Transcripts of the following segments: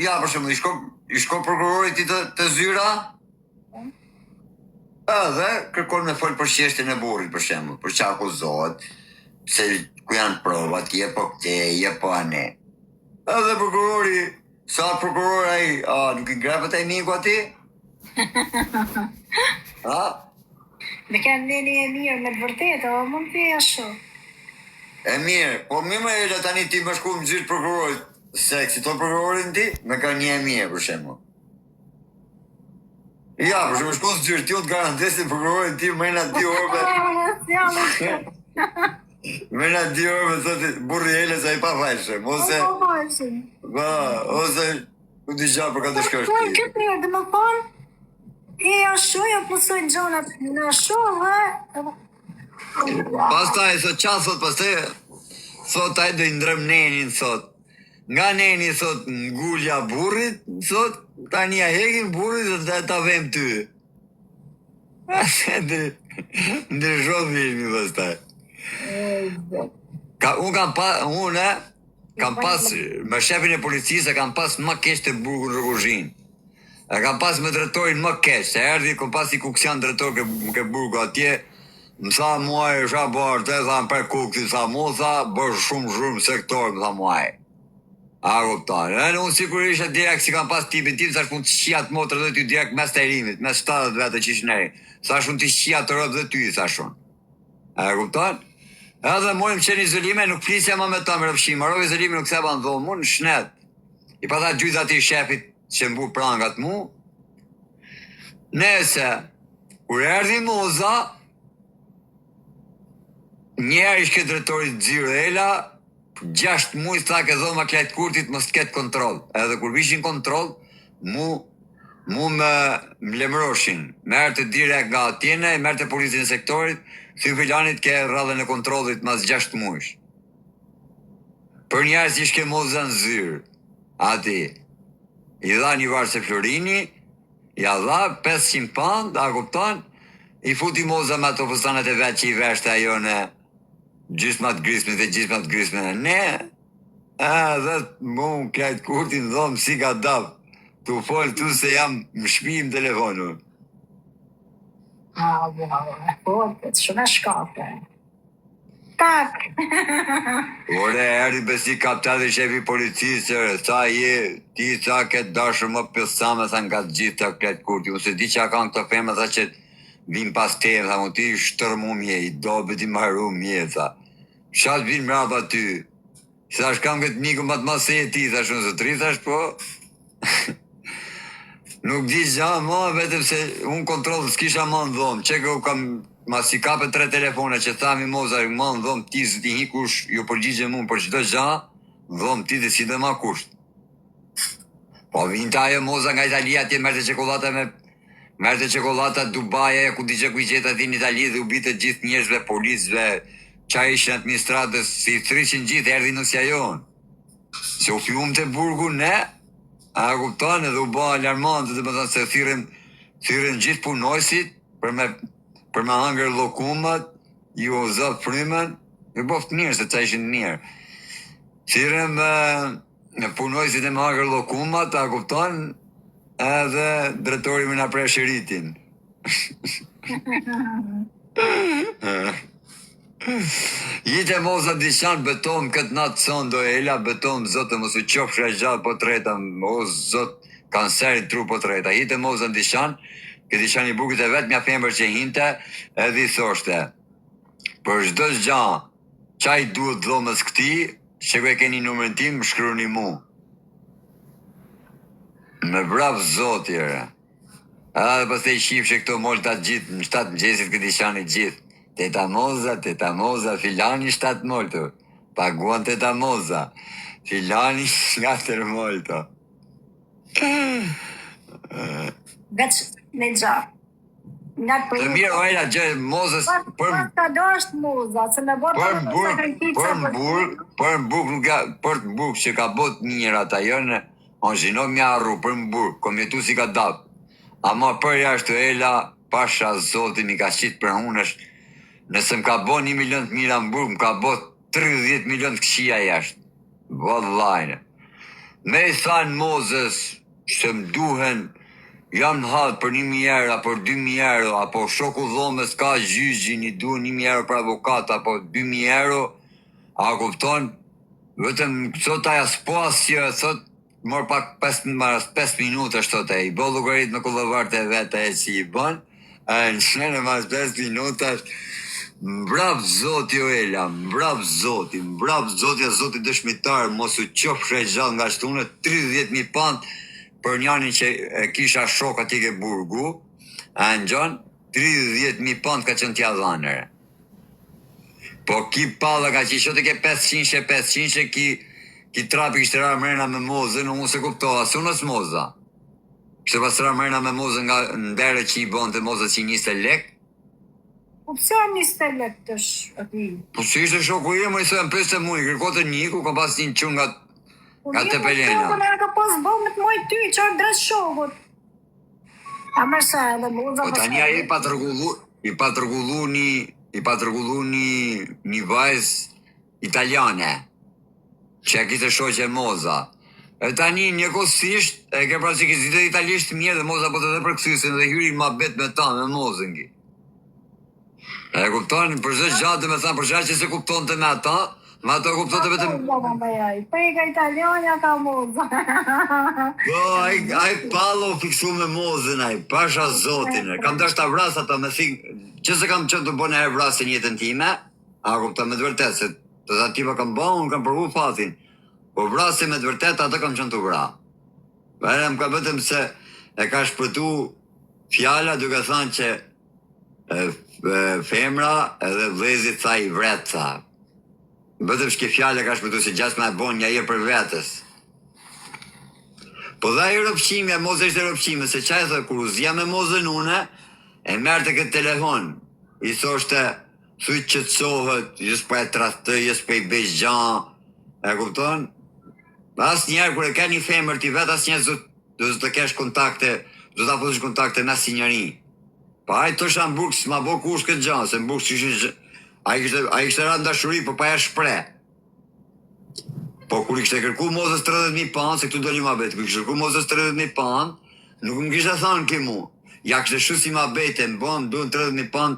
ja, për shumë, i shko prokurorit ti të zyra, edhe kërkon me folë për qeshtjen e burrit, për shembull, për çka akuzohet, se ku janë provat, je po këte, je po ane. Edhe prokurori, sa prokuror ai, nuk i grepet ai miku ati? Ha? Me kanë neni e mirë me të vërtetë, o mund të ashtu. E mirë, po më e tani ti më shku më gjysh prokurorit, se kësiton prokurorin ti, me ka një e mirë, për shembull. Ja, për shumë shku të gjyrë, ti unë të garantesin prokurorin ti mërna 2 orëve. Mërna 2 orëve, thotë, burri ele sa i pa fajshëm, ose u di gja për ka të shkosh ti. Këtë mirë, dhe më thonë, e ashtu, jo pësojnë gjonat në ashtu, Pastaj, thot, qa thot, pastaj, thot, ai do i ndrëm nenin, thot. Nga neni, thot, ngullja burrit, thot, tani ja hekin burrit dhe ta vem ty. Ndryshon filmi, pastaj. Unë kam pas, me shefin e policisë, kam pas më keq të burgu në Rogozhin. E kam pas me drejtorin më keq, se erdi kam pas i Kuksian drejtor ke burgu atje, më tha muaj, isha bërë të, tha më për kukti, tha mu, tha, bërë shumë sektor, më tha muaj. A kupton, në unë sigurisht direkt si kam pas tipin tim, sa shkun të shqia të motrë dhe ty direkt mes të erimit, mes 70 vete që ishë neri, sa shkun të shqia të rëpë dhe ty, sa shkun. A kupton? Edhe mojmë qenë izolime, nuk flisja ma me ta me rëpshim, marrove izolime nuk seba në dhomë, mu në shnet. I pa tha gjyza ati shefit që mbu prangat mu. Nese, kur erdi moza, njerë ishke drejtorit Xhirela, 6 muaj tha ke dhoma klejt kurtit mos t'ket kontrol. Edhe kur vishin kontrol, mu me lemroshin. Merë të direkt nga atjene, merë të polisin e sektorit, si filanit ke rrallën e kontrollit mas 6 muajsh. Për njerës ishke moza në zyrë. Ati, i dha një varë se Florini, ja dha 500 pound, a kupton, i futi moza me ato fustanet e vetë që i veshte ajo në gjysmat grisme dhe gjysmat grisme. Ne, dhe mu klajt kurtin dhomë si ka dap, tu folë tu se jam më shpi më telefonu. Shumë e shkape. Tak! Ore, erdi besi kaptar dhe shefi policisë, sa je, ti sa ke dashër më pësame, sa nga gjithë të klajt kurti, unë se di që a kanë këto feme, sa që vim pas temë, sa mu ti shtërmu mje, i dobe ti marru mje, sa. Shatë vinë mrapa ty. Sa shkam këtë miku më të masë e ti, sa shumë zë tri, sa shpo. Nuk di gja ma, vetëm se unë kontrolë s'kisha ma në dhomë, që kë kam mas i kape 3 telefone që thami moza, ma në dhomë ti zë ti hikush, ju përgjigje mund për qdo gja, në dhomë ti dhe si dhe ma kusht. Po vinë ta ajo moza nga Italia, tje merte qekolata Dubaja, ku di që ku i qeta ti në Itali dhe u bitë gjithë njerëzve, policëve, qa ishë në administratës, si 300 gjithë, erdi nësja jonë. Se u fjum të burgu ne, a kupton edhe u ba alarmantë dhe më thënë se thyrën gjithë punojësit për me hangër lokumat, ju o zëtë frymen, ju boftë njërë se qa ishin njërë. Thyrën me punojësit e me hangër lokumat, a kupton, edhe drejtori me nga preshëritin. Jite moza dishan beton këtë natë son do ela beton zotë mos u qofsha gjatë po treta o zotë kanserit tru po treta. Jite moza dishan këtë dishan i bukit e vetë mja femër që hinte edhe i thoshte për çdo gja qaj duhet dhomës këti që ku e keni numrin tim shkruni mu. Me bravo zotjere. Edhe pas të i shif që këto molta gjithë në 7 mëgjesit këtë dishan i gjithë. Teta moza, filani 7 molto, paguan teta moza, filani 4 molto. Veç me gjarë. Të mirë ojla gjë mozës për në burg që ka bot njërat ajo në onjino mja arru për në burg, kom jetu si ka dap. Ama për jashtë ojla, pasha zotin i ka qitë për hunësh. Nëse më ka bo 1 milion të mira në burg, më ka bo 30 milion të këshia jashtë. Vëllajnë. Me i thanë Mozes që më duhen jam në hadë për 1.000 euro, për 2.000 euro, apo shoku dhomës ka gjyqin i duhen 1.000 euro për avokat, apo 2.000 euro, a kupton, vetëm sot aja s'po asgjë, thot, mor pak 5 minuta shtot e, i bo llogarit me kullavart e vete e që i bën, në shnene mas 5 minuta, mbrap zoti o Ela, mbrap zoti, zoti dëshmitar, mos u qofshe gjallë nga shtune, 30.000 pound për njanin që e kisha shok ati ke burgu, a në gjon, 30.000 pound ka qënë tja dhanere. Po ki palla ka që shote ke 500 ki trapi kishtë rarë mrena me mozën, unë se kuptoha, së unë është moza. Kishtë pas rarë mrena me mozën nga ndere që i bon të moza që i 20 lek. Po pse 20 lek të ati? Po që ishte shoku i më i thëmë pëste mu, i kërkote Niku, ka pas një qunë nga Tepelena. Po ka pas bo me të moj ty, që arë dres shokut. A mërsa edhe moza... Po tani a i pa tërgullu një vajzë italiane, që e kite shoqe Moza. E tani njëkohësisht, e ke pra që kizite italisht mirë dhe Moza po të dhe përkësysin dhe hyri ma bet me ta, me Mozën ki. E kupton, përse gjatë dhe me thamë, përse që se kupton të me ata, me ata kupton të vetëm... Po i ka italiania ka Moza. Po, a i palo fiksu me Mozën, a i pasha zotin, kam dashtë ta vras ata me thikë, që se kam qënë të bëne e vrasin jetën time, a kupton me të vërtet, se të ta tipa kam bënë, unë kam përvu fatin, po vrasin me të vërtet, ata kam qënë të vra. Për më ka vetëm se e ka shpëtu fjalla duke thënë që femra edhe vlezit tha i vret, tha. Vetëm shke fjalla ka shpëtu se gjas me e bon një je për vetës. Po dha i rëpqime, Moza ishte rëpqime, se qaj thë, kur uzja me Mozën une, e merte këtë telefon, i thoshte, thuj qëtësohet, jës për e trastë, jës për i besh gjan, e kupton? As njerë, kur e ke një femër t'i vet, as njerë do të kesh kontakte, do t'a posësh kontakte me si njëri. Pa ajë të shanë burkë, s'ma bo kush këtë gjan, se në burkë që ishë, a i kështë ratë ndashuri, po pa e shpre. Po kur i kështë e kërku Mozës 30.000 pound, se këtu do një ma betë, kur i kështë kërku Mozës 30.000 pound, nuk më kështë e thonë ki mu. Ja kështë e shu si ma bete, më bon, duhen 30.000 pound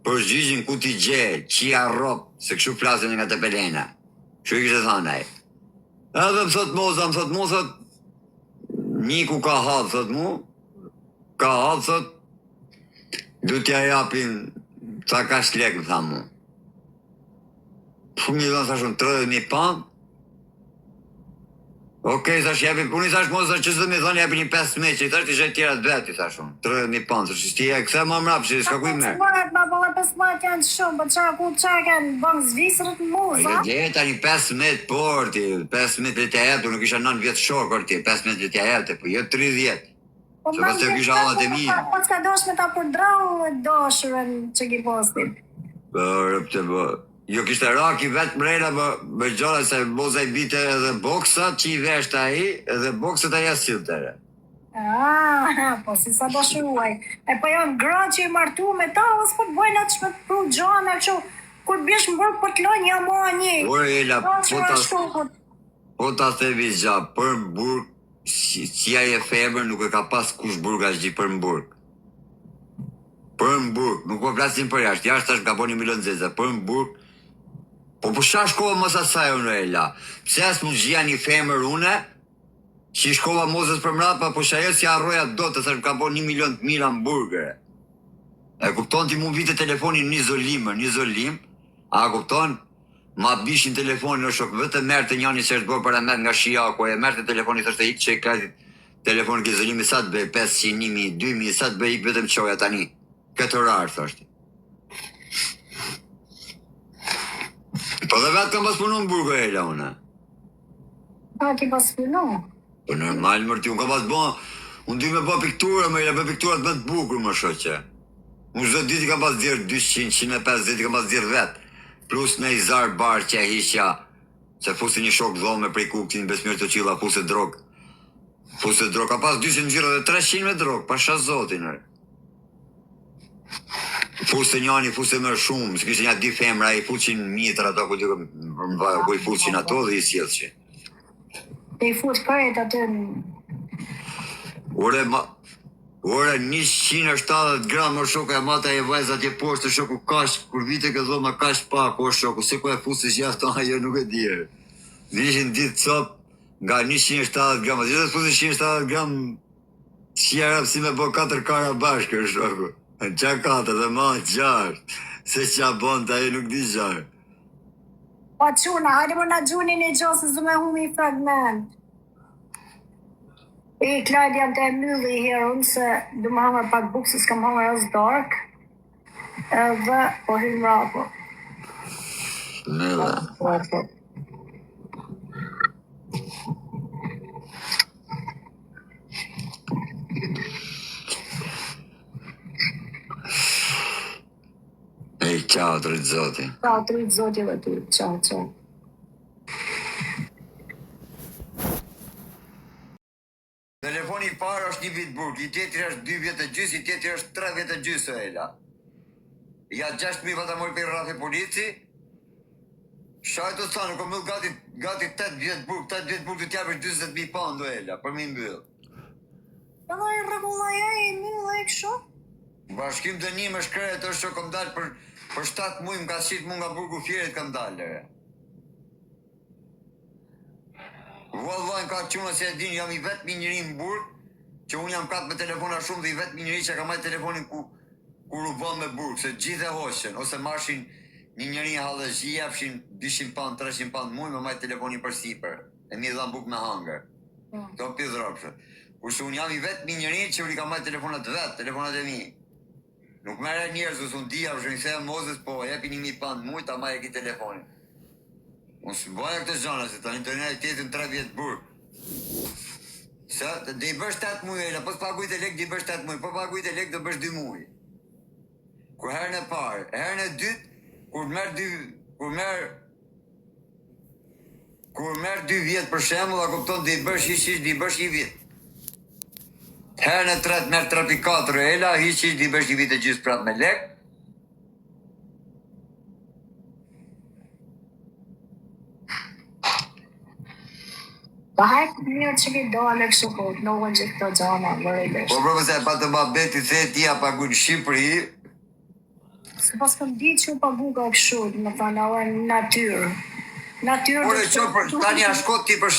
për gjyqin ku t'i gje, qia ropë, se kështu flasin nga Tepelena. Kështu i kështë e thonë aj. Edhe më thot Moza, Niku ka hadhë, thot mu, ka hadhë, thot, du t'ja japin, sa ka shlek, më tha mu. Shumë një dhënë, thashun, 30.000 pound. Okej, thash, unë i thash Moza që zë me thonë jepi një 5.000, që i thash t'i shajt tjera të vetë, i thashun, 30.000 pound, që t'i e këthe më mrapë, që i s'ka kuj merë. Ma bëllë 5.000 janë shumë, për qa ku qa kanë bëngë zvisërët në Moza? A i tani 5.000 porti, 5.000 të t'ja jetë, unë kisha 9 vjetë shokër ti, 5.000 të t'ja jetë, po jo 30. Që pas të kisha allat e mija. Po s'ka dosh me ta përdrau e doshërën që ki postin. Jo kishte raki vetë mrejna më gjora se Moza i bite edhe boksat që i veshtë aji, edhe boksat aja siltere. Po si sa dëshuaj. E po janë gra që i martu me ta, ose po të bojnë atë shmet pru gjana që kur bjesh më bërë për të lojnë jam o një. Ore Ela, po ta thevi zha, për më burg, si aje feber nuk e ka pas kush burg ashtë gjithë për më burg. Për më burg, nuk po plasin për jashtë, jashtë tash ka bo 1 milion zeza, për më burg. Po përsa shkova mos asaj unë Ela, pse as më gjia një femër une, që i shkova Mozës për mrapa, po shajo si arroja do të thërë ka bo 1 milion të mira hamburgere. E kupton ti mu vite telefonin një zolim, a kupton? Ma bishin telefonin në shok, vëtë mërë të njani që është bërë për e mërë nga shia, ko e mërë të telefonin thështë e ikë që e kretit telefonin ke zolimi sa të bëj 500, 1.000, 2.000, sa të bëj ikë vetëm qoja tani, këtë orarë thështë. Po dhe vetë kam pas punu në burgo Ela une. Pa ki pas punu? Po normal mërti, unë kam pas bo, unë dy me bo piktura me Ela, be pikturat me të bukur më shoqe. Unë shdo diti kam pas dirë 200, 150 kam pas dirë vetë. Plus me i zarë barë që e hishja, se fusi një shok dhome prej kuktin, besmirë të qila, fuse drog. Ka pas 200 gjiro dhe 300 me drog, pasha zotin. Fuse njani, fuse më shumë, se kishte një di femra, i fuqin mitër ato, ku i fuqin ato dhe i sjellë që. Te I fut krejt aty në... Ore 170 gram o shoku e mata e vajza atje poshtë shoku kash, kur vite ke dhoma kash pak o shoku, se ku e fusi që jashtë ajo nuk e djerë. Vishin ditë cop nga 170 gram, atë të fusi 170 gram qjera si me bo 4 kara bashkë shoku. Në qa 4 dhe ma 6, se qa bon të ajo nuk di gjarë. Pa quna, hajde më na gjuni një gjo se zë me humi fragment. Klajt jam të e mylli i herën se du më hamër pak bukë se s'kam hamër as dark. Edhe po hymë rapo. Mylli. Ej, qao, drejtë zoti. Qao, drejtë zoti dhe ty. Qao, qao. Telefoni I parë është 1 vit burg, I tjetri është 2 vjetë e gjys, I tjetri është 3 vjetë e gjys, Ela. Ja 6.000 vata mori për rrafi polici, shajtë të thanë, kom mëllë gati 8 vjetë burg, 8 vjetë burg të tjapë 20.000 pondo, Ela, për mi mbyllë. Edhe I rregulla e mylli e kështu? Bashkim dënim është krejt është që kom dalë për 7 muj, më ka qitë mu nga burgu Fjerit kam dalë. Vallaj ka quna se e din, jam I vetë mi njëri në burg, që unë jam katë me telefona shumë dhe I vetë mi njëri që ka majtë telefonin kur u vën me burg, se gjithë e hoqen, ose marshin një njëri halëzhi, jepshin 200 pound, 300 pound muj, me majtë telefonin për sipër, e mi dha buk me hangër. Këto pidhropshë. Kurse unë jam I vetë mi njëri që unë I ka majtë telefonat vetë, telefonat e mi. Nuk mere njerëz, unë dia, është një thejë Mozes, po, jepi 1.000 pound muj, ta maje ki telefonin. Unë së bëja këtë gjana, se ta një të njëri tjetën 3 vjetë burg. Se, dhe I bësh 8 muj, Ela, po s'pagujt e lek, dhe I bësh 8 muj, po pagujt e lek, dhe bësh 2 muj. Kur herën e parë, herën e dytë, kur merë 2 vjetë për shembull, a kupton dhe I bësh dhe I bësh 1 vit. Herën e tretë merë 3.4 Ela, dhe I bësh 1 vit e gjysë prap me lek. Pa hajtë mirë që ki dole kështu po, në unë gjithë këto gjana, vërejdesh. Po përse pa të ma beti the ti a pagu në Shqipëri. Se pas këm ditë që u pagu ka kështu, më thënë, në natyrë. Natyrë Ore që tani a shkot ti për